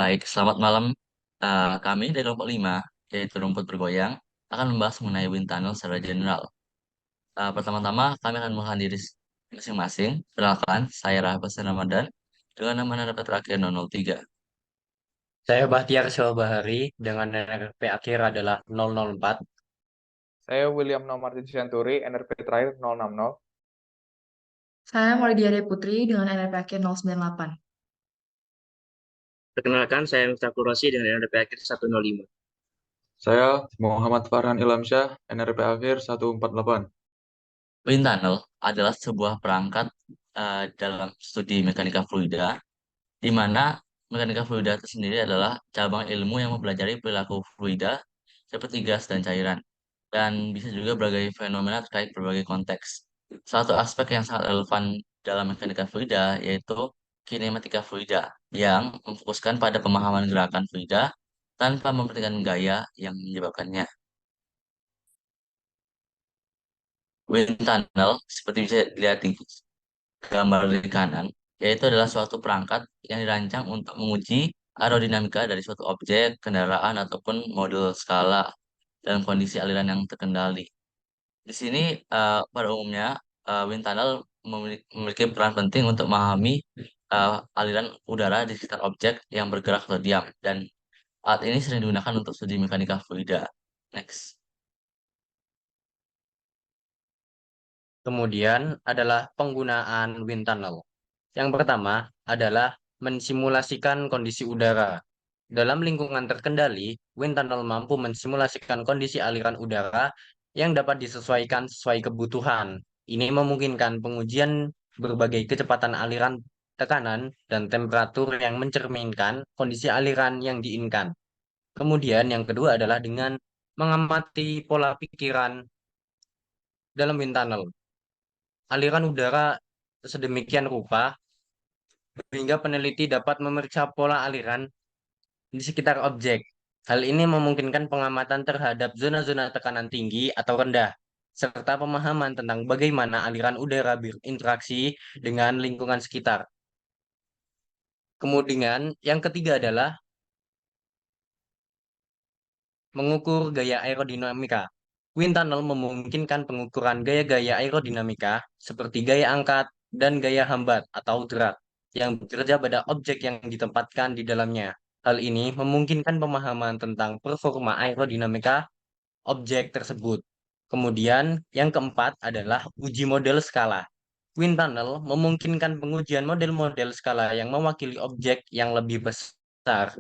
Baik, selamat malam. Kami dari kelompok 5, yaitu rumput bergoyang, akan membahas mengenai wind tunnel secara general. Pertama-tama, kami akan mengenalkan diri masing-masing. Perkenalkan, saya Rahbasan Ramadan, dengan nama NRP terakhir 003. Saya Bahtiar Syahbahari dengan NRP akhir adalah 004. Saya William Nomartin Sianturi, NRP terakhir 060. Saya Maulidia Putri dengan NRP akhir 098. Perkenalkan, saya Miftah Kurasi dengan NRP akhir 105. Saya Muhammad Farhan Ilhamsyah, NRP akhir 148. Wind tunnel adalah sebuah perangkat dalam studi mekanika fluida, di mana mekanika fluida itu sendiri adalah cabang ilmu yang mempelajari perilaku fluida seperti gas dan cairan, dan bisa juga berbagai fenomena terkait berbagai konteks. Satu aspek yang sangat relevan dalam mekanika fluida yaitu kinematika fluida, yang memfokuskan pada pemahaman gerakan fluida tanpa memperhatikan gaya yang menyebabkannya. Wind tunnel, seperti bisa dilihat di gambar di kanan, yaitu adalah suatu perangkat yang dirancang untuk menguji aerodinamika dari suatu objek, kendaraan, ataupun model skala dalam kondisi aliran yang terkendali. Di sini, pada umumnya, wind tunnel memiliki peran penting untuk memahami aliran udara di sekitar objek yang bergerak atau diam, dan alat ini sering digunakan untuk studi mekanika fluida. Next. Kemudian adalah penggunaan wind tunnel. Yang pertama adalah mensimulasikan kondisi udara. Dalam lingkungan terkendali, wind tunnel mampu mensimulasikan kondisi aliran udara yang dapat disesuaikan sesuai kebutuhan. Ini memungkinkan pengujian berbagai kecepatan aliran, tekanan, dan temperatur yang mencerminkan kondisi aliran yang diinginkan. Kemudian yang kedua adalah dengan mengamati pola pikiran dalam wind tunnel. Aliran udara sedemikian rupa sehingga peneliti dapat memeriksa pola aliran di sekitar objek. Hal ini memungkinkan pengamatan terhadap zona-zona tekanan tinggi atau rendah, serta pemahaman tentang bagaimana aliran udara berinteraksi dengan lingkungan sekitar. Kemudian yang ketiga adalah mengukur gaya aerodinamika. Wind tunnel memungkinkan pengukuran gaya-gaya aerodinamika seperti gaya angkat dan gaya hambat atau drag yang bekerja pada objek yang ditempatkan di dalamnya. Hal ini memungkinkan pemahaman tentang performa aerodinamika objek tersebut. Kemudian yang keempat adalah uji model skala. Wind tunnel memungkinkan pengujian model-model skala yang mewakili objek yang lebih besar.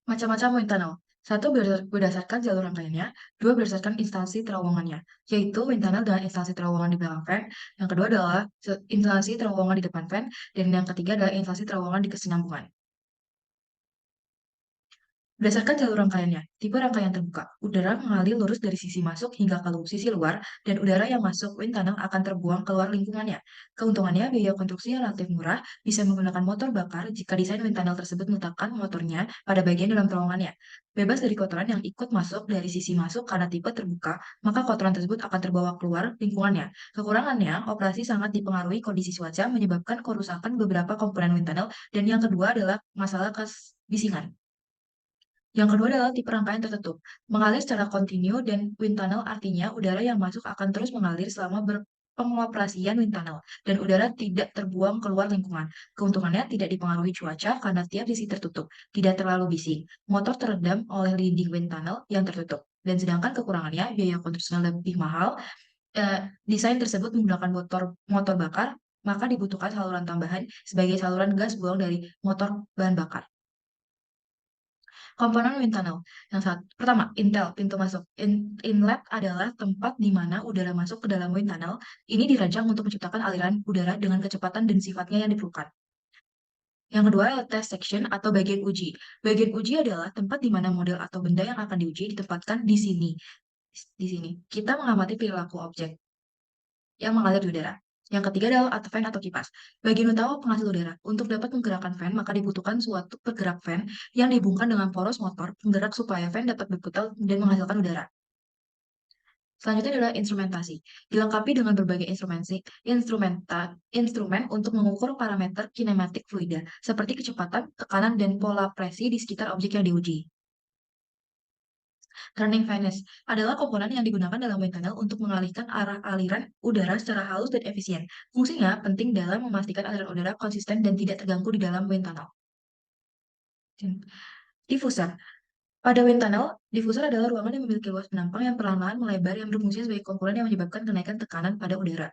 Macam-macam wind tunnel. Satu berdasarkan jalur rangkaiannya, dua berdasarkan instansi terowongannya, yaitu wind tunnel dengan instansi terowongan di belakang fan, yang kedua adalah instansi terowongan di depan fan, dan yang ketiga adalah instansi terowongan di kesinambungan. Berdasarkan jalur rangkaiannya, tipe rangkaian terbuka, udara mengalir lurus dari sisi masuk hingga ke sisi luar, dan udara yang masuk wind tunnel akan terbuang keluar lingkungannya. Keuntungannya, biaya konstruksi yang relatif murah, bisa menggunakan motor bakar jika desain wind tunnel tersebut meletakkan motornya pada bagian dalam terowongannya. Bebas dari kotoran yang ikut masuk dari sisi masuk karena tipe terbuka, maka kotoran tersebut akan terbawa keluar lingkungannya. Kekurangannya, operasi sangat dipengaruhi kondisi cuaca, menyebabkan kerusakan beberapa komponen wind tunnel, dan yang kedua adalah masalah kebisingan. Yang kedua adalah tipe rangkaian tertutup. Mengalir secara kontinu dan wind tunnel artinya udara yang masuk akan terus mengalir selama pengoperasian wind tunnel dan udara tidak terbuang keluar lingkungan. Keuntungannya tidak dipengaruhi cuaca karena tiap sisi tertutup, tidak terlalu bising. Motor teredam oleh dinding wind tunnel yang tertutup. Dan sedangkan kekurangannya biaya konstruksinya lebih mahal. Desain tersebut menggunakan motor bakar, maka dibutuhkan saluran tambahan sebagai saluran gas buang dari motor bahan bakar. Komponen wind tunnel. Pertama, intel, pintu masuk. Inlet adalah tempat di mana udara masuk ke dalam wind tunnel. Ini dirancang untuk menciptakan aliran udara dengan kecepatan dan sifatnya yang diperlukan. Yang kedua adalah test section atau bagian uji. Bagian uji adalah tempat di mana model atau benda yang akan diuji ditempatkan di sini. Di sini, kita mengamati perilaku objek yang mengalir di udara. Yang ketiga adalah fan atau kipas. Bagian utama penghasil udara. Untuk dapat menggerakkan fan, maka dibutuhkan suatu penggerak fan yang dihubungkan dengan poros motor penggerak supaya fan dapat berputar dan menghasilkan udara. Selanjutnya adalah instrumentasi. Dilengkapi dengan berbagai instrumen untuk mengukur parameter kinematik fluida, seperti kecepatan, tekanan, dan pola presi di sekitar objek yang diuji. Turning furnace adalah komponen yang digunakan dalam wind tunnel untuk mengalihkan arah aliran udara secara halus dan efisien. Fungsinya penting dalam memastikan aliran udara konsisten dan tidak terganggu di dalam wind tunnel. Diffuser. Pada wind tunnel, diffuser adalah ruangan yang memiliki luas penampang yang perlahan-lahan melebar yang berfungsi sebagai komponen yang menyebabkan kenaikan tekanan pada udara.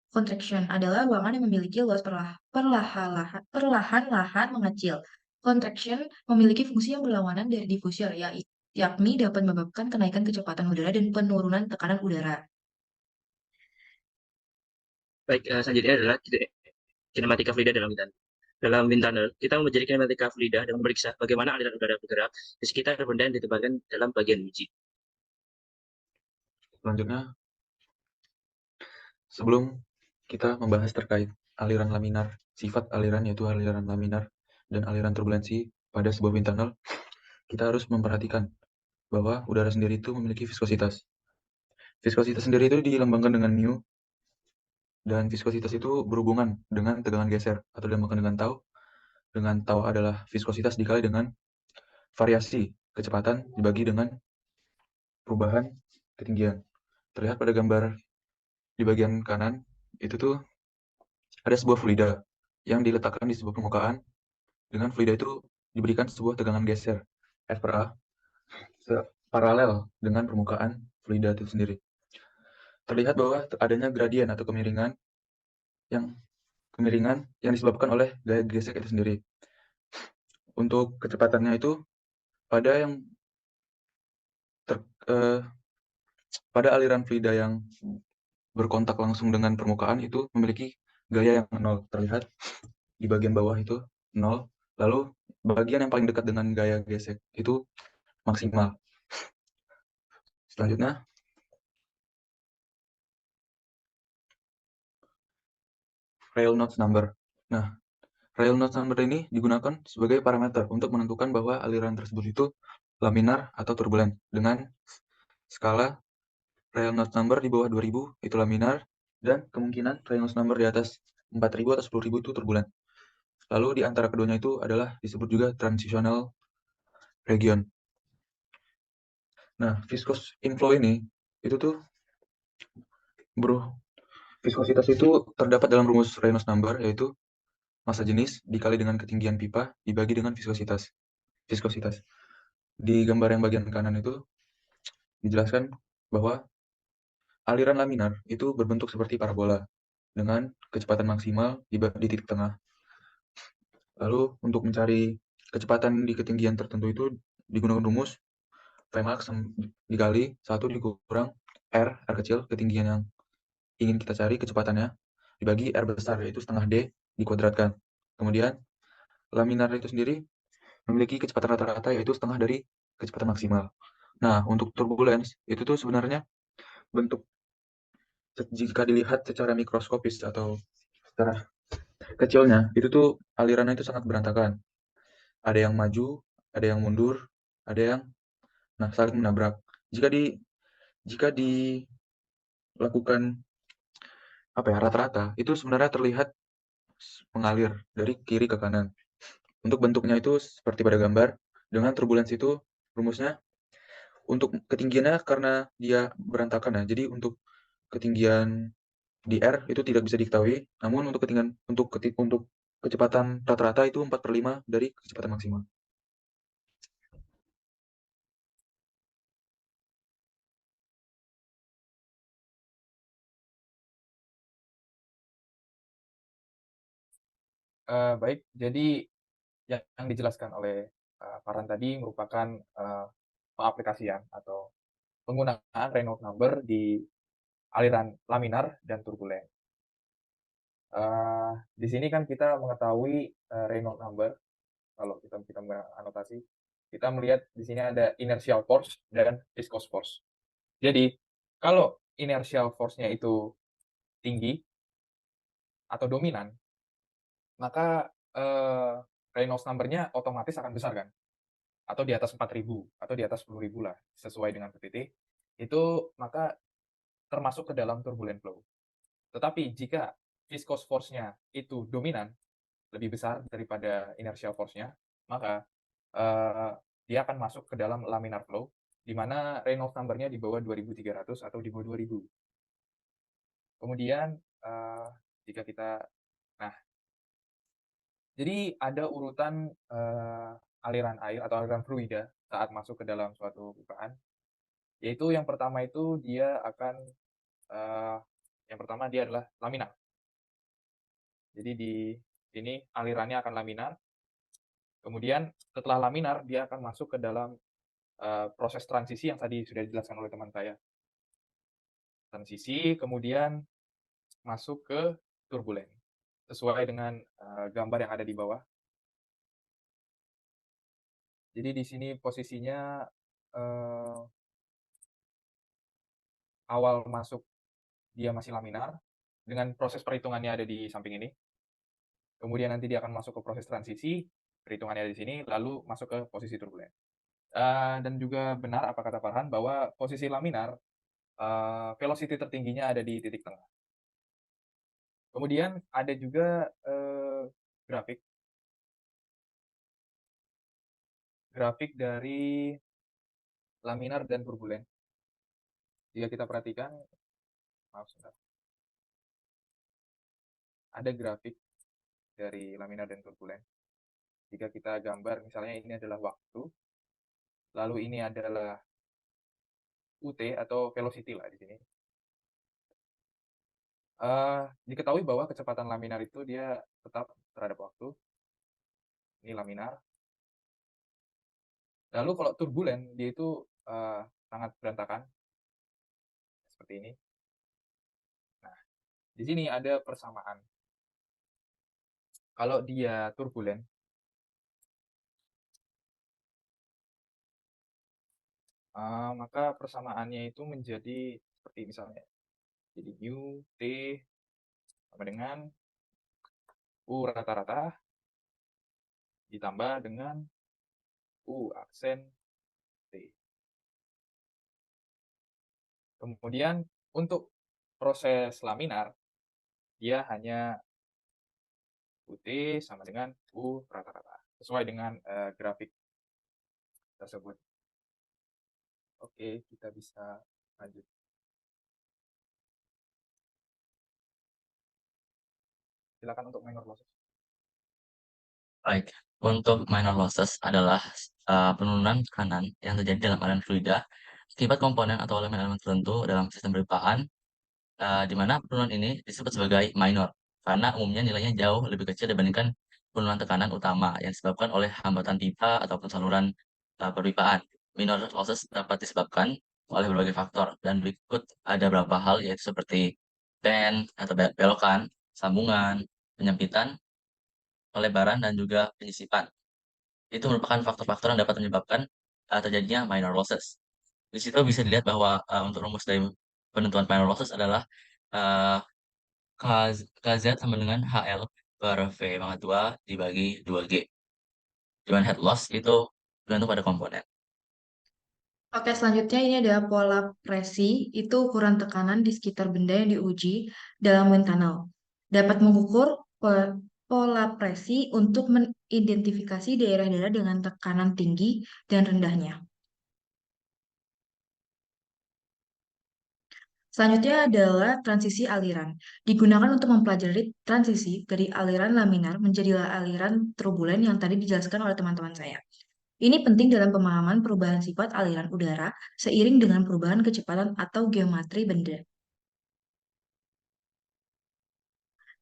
Contraction adalah ruangan yang memiliki luas perlahan-lahan mengecil. Contraction memiliki fungsi yang berlawanan dari diffuser, yakni dapat menyebabkan kenaikan kecepatan udara dan penurunan tekanan udara. Baik, selanjutnya adalah kinematika fluida dalam wind tunnel. Dalam wind tunnel, kita mempelajari kinematika fluida dan memeriksa bagaimana aliran udara bergerak di sekitar benda yang ditempatkan dalam bagian uji. Selanjutnya, sebelum kita membahas terkait aliran laminar, sifat aliran yaitu aliran laminar dan aliran turbulensi pada sebuah wind tunnel, kita harus memperhatikan bahwa udara sendiri itu memiliki viskositas. Viskositas sendiri itu dilambangkan dengan mu, dan viskositas itu berhubungan dengan tegangan geser atau dilambangkan dengan tau adalah viskositas dikali dengan variasi kecepatan dibagi dengan perubahan ketinggian. Terlihat pada gambar di bagian kanan, itu tuh ada sebuah fluida yang diletakkan di sebuah permukaan. Dengan fluida itu diberikan sebuah tegangan geser F per A paralel dengan permukaan fluida itu sendiri. Terlihat bahwa adanya gradien atau kemiringan yang disebabkan oleh gaya gesek itu sendiri. Untuk kecepatannya itu pada aliran fluida yang berkontak langsung dengan permukaan itu memiliki gaya yang 0. Terlihat di bagian bawah itu 0. Lalu bagian yang paling dekat dengan gaya gesek itu maksimal. Selanjutnya, Reynolds number. Nah, Reynolds number ini digunakan sebagai parameter untuk menentukan bahwa aliran tersebut itu laminar atau turbulen. Dengan skala Reynolds number di bawah 2000 itu laminar, dan kemungkinan Reynolds number di atas 4000 atau 10.000 itu turbulen. Lalu di antara keduanya itu adalah disebut juga transitional region. Nah, viscous inflow ini itu tuh viskositas itu terdapat dalam rumus Reynolds number, yaitu massa jenis dikali dengan ketinggian pipa dibagi dengan viskositas. Di gambar yang bagian kanan itu dijelaskan bahwa aliran laminar itu berbentuk seperti parabola dengan kecepatan maksimal di titik tengah. Lalu untuk mencari kecepatan di ketinggian tertentu itu digunakan rumus Vmax dikali 1 dikurang R kecil, ketinggian yang ingin kita cari kecepatannya, dibagi R besar, yaitu setengah D dikuadratkan. Kemudian laminar itu sendiri memiliki kecepatan rata-rata yaitu setengah dari kecepatan maksimal. Nah, untuk turbulence itu tuh sebenarnya bentuk jika dilihat secara mikroskopis atau secara kecilnya, itu tuh alirannya itu sangat berantakan. Ada yang maju, ada yang mundur, ada yang saling menabrak. Jika dilakukan rata-rata, itu sebenarnya terlihat mengalir dari kiri ke kanan. Untuk bentuknya itu seperti pada gambar. Dengan turbulensi itu rumusnya untuk ketinggiannya karena dia berantakan ya. Jadi untuk ketinggian di R itu tidak bisa diketahui. Namun untuk kecepatan rata-rata itu 4/5 dari kecepatan maksimal. Baik, jadi yang dijelaskan oleh Farhan tadi merupakan pengaplikasian atau penggunaan Reynolds number di aliran laminar dan turbulen. Di sini kan kita mengetahui Reynolds number. Kalau kita menganotasi, kita melihat di sini ada inertial force dan viscous force. Jadi kalau inertial force-nya itu tinggi atau dominan, maka Reynolds number-nya otomatis akan besar kan? Atau di atas 4.000 atau di atas 10.000 lah, sesuai dengan PTT. itu maka termasuk ke dalam turbulent flow. Tetapi jika viscous force-nya itu dominan, lebih besar daripada inertial force-nya, maka dia akan masuk ke dalam laminar flow, di mana Reynolds number-nya di bawah 2300 atau di bawah 2000. Kemudian jika kita, nah, jadi ada urutan aliran air atau aliran fluida saat masuk ke dalam suatu pipaan, yaitu yang pertama itu dia akan yang pertama dia adalah laminar. Jadi di sini alirannya akan laminar. Kemudian setelah laminar dia akan masuk ke dalam proses transisi yang tadi sudah dijelaskan oleh teman saya. Transisi kemudian masuk ke turbulen sesuai dengan gambar yang ada di bawah. Jadi di sini posisinya awal masuk dia masih laminar dengan proses perhitungannya ada di samping ini. Kemudian nanti dia akan masuk ke proses transisi, perhitungannya ada di sini, lalu masuk ke posisi turbulen. Dan juga benar apa kata Farhan bahwa posisi laminar velocity tertingginya ada di titik tengah. Kemudian ada juga grafik dari laminar dan turbulen. Jika kita perhatikan, maaf sebentar, ada grafik dari laminar dan turbulen. Jika kita gambar, misalnya ini adalah waktu, lalu ini adalah UT atau velocity lah di sini. Diketahui bahwa kecepatan laminar itu dia tetap terhadap waktu. Ini laminar. Lalu kalau turbulen, dia itu sangat berantakan. Seperti ini. Nah, di sini ada persamaan. Kalau dia turbulen, maka persamaannya itu menjadi seperti misalnya, jadi mu T sama dengan U rata-rata ditambah dengan U aksen T. Kemudian untuk proses laminar, dia hanya UT sama dengan U rata-rata. Sesuai dengan grafik tersebut. Oke, kita bisa lanjut. Silakan untuk minor losses. Baik, untuk minor losses adalah penurunan tekanan yang terjadi dalam aliran fluida akibat komponen atau elemen-elemen tertentu dalam sistem perpipaan, di mana penurunan ini disebut sebagai minor, karena umumnya nilainya jauh lebih kecil dibandingkan penurunan tekanan utama yang disebabkan oleh hambatan pipa ataupun saluran perpipaan. Minor losses dapat disebabkan oleh berbagai faktor, dan berikut ada beberapa hal, yaitu seperti bend atau belokan, sambungan, penyempitan, pelebaran, dan juga penyisipan. Itu merupakan faktor-faktor yang dapat menyebabkan terjadinya minor losses. Di situ bisa dilihat bahwa untuk rumus dari penentuan minor losses adalah uh, KZ sama dengan HL per V pangkat 2 dibagi 2G. Di mana head loss itu bergantung pada komponen. Oke, selanjutnya ini ada pola presi, itu ukuran tekanan di sekitar benda yang diuji dalam wind tunnel. Dapat mengukur pola presi untuk mengidentifikasi daerah-daerah dengan tekanan tinggi dan rendahnya. Selanjutnya adalah transisi aliran. Digunakan untuk mempelajari transisi dari aliran laminar menjadi aliran turbulen yang tadi dijelaskan oleh teman-teman saya. Ini penting dalam pemahaman perubahan sifat aliran udara seiring dengan perubahan kecepatan atau geometri benda.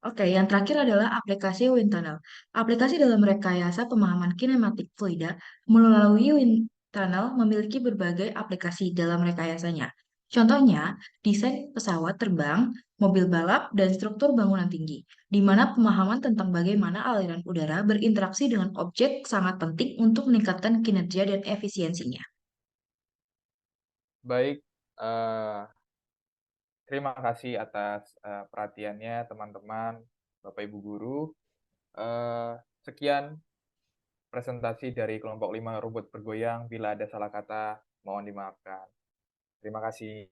Oke, yang terakhir adalah aplikasi wind tunnel. Aplikasi dalam rekayasa pemahaman kinematik fluida melalui wind tunnel memiliki berbagai aplikasi dalam rekayasanya. Contohnya, desain pesawat terbang, mobil balap, dan struktur bangunan tinggi, di mana pemahaman tentang bagaimana aliran udara berinteraksi dengan objek sangat penting untuk meningkatkan kinerja dan efisiensinya. Baik, terima kasih atas perhatiannya teman-teman, Bapak Ibu Guru. Sekian presentasi dari kelompok 5 robot bergoyang. Bila ada salah kata, mohon dimaafkan. Terima kasih.